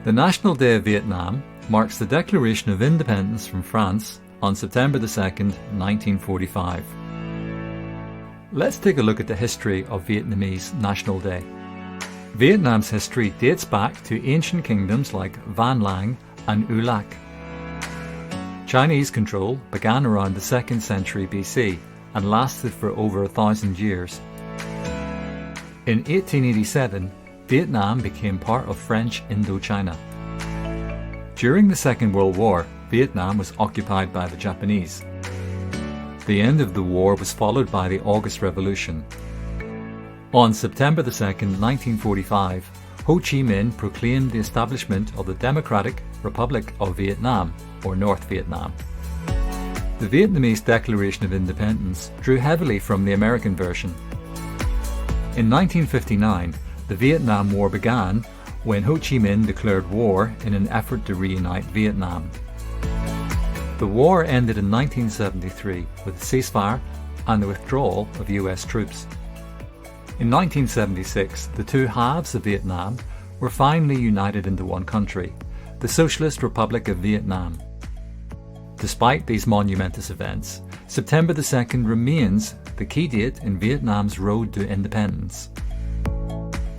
The National Day of Vietnam marks the declaration of independence from France on September 2nd, 1945. Let's take a look at the history of Vietnamese National Day. Vietnam's history dates back to ancient kingdoms like Van Lang and U Lac. Chinese control began around the 2nd century BC and lasted for over 1,000 years. In 1887, Vietnam became part of French Indochina. During the Second World War, Vietnam was occupied by the Japanese. The end of the war was followed by the August Revolution. On September 2nd, 1945, Ho Chi Minh proclaimed the establishment of the Democratic Republic of Vietnam, or North Vietnam. The Vietnamese Declaration of Independence drew heavily from the American version. In 1959, the Vietnam War began when Ho Chi Minh declared war in an effort to reunite Vietnam. The war ended in 1973 with a ceasefire and the withdrawal of US troops. In 1976, the two halves of Vietnam were finally united into one country, the Socialist Republic of Vietnam. Despite these momentous events, September 2nd remains the key date in Vietnam's road to independence.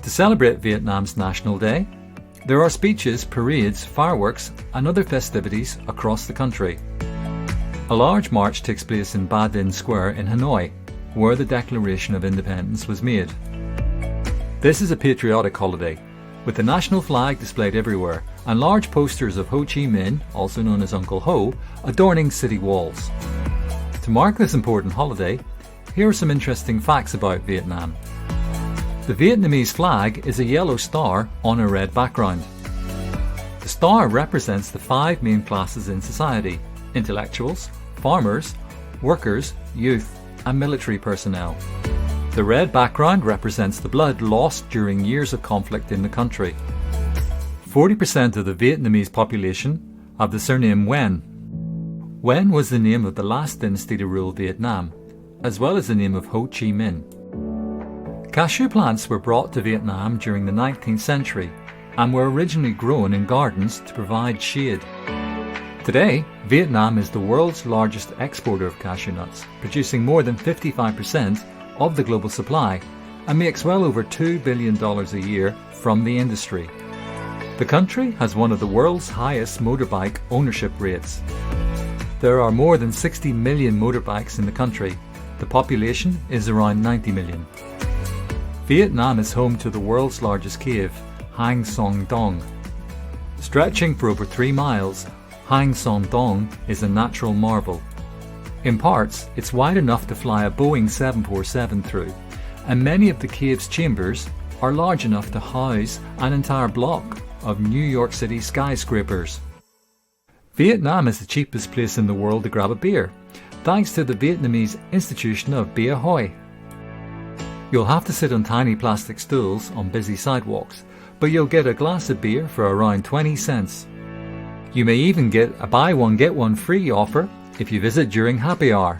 To celebrate Vietnam's National Day, there are speeches, parades, fireworks and other festivities across the country. A large march takes place in Ba Dinh Square in Hanoi, where the Declaration of Independence was made. This is a patriotic holiday, with the national flag displayed everywhere and large posters of Ho Chi Minh, also known as Uncle Ho, adorning city walls. To mark this important holiday, here are some interesting facts about Vietnam. The Vietnamese flag is a yellow star on a red background. The star represents the 5 main classes in society: intellectuals, farmers, workers, youth, and military personnel. The red background represents the blood lost during years of conflict in the country. 40% of the Vietnamese population have the surname Nguyen. Nguyen was the name of the last dynasty to rule Vietnam, as well as the name of Ho Chi Minh. Cashew plants were brought to Vietnam during the 19th century and were originally grown in gardens to provide shade. Today, Vietnam is the world's largest exporter of cashew nuts, producing more than 55% of the global supply and makes well over $2 billion a year from the industry. The country has one of the world's highest motorbike ownership rates. There are more than 60 million motorbikes in the country. The population is around 90 million. Vietnam is home to the world's largest cave, Hang Son Doong. Stretching for over 3 miles, Hang Son Doong is a natural marvel. In parts, it's wide enough to fly a Boeing 747 through, and many of the cave's chambers are large enough to house an entire block of New York City skyscrapers. Vietnam is the cheapest place in the world to grab a beer, thanks to the Vietnamese institution of bia hoi. You'll have to sit on tiny plastic stools on busy sidewalks, but you'll get a glass of beer for around 20 cents. You may even get a buy one get one free offer if you visit during happy hour.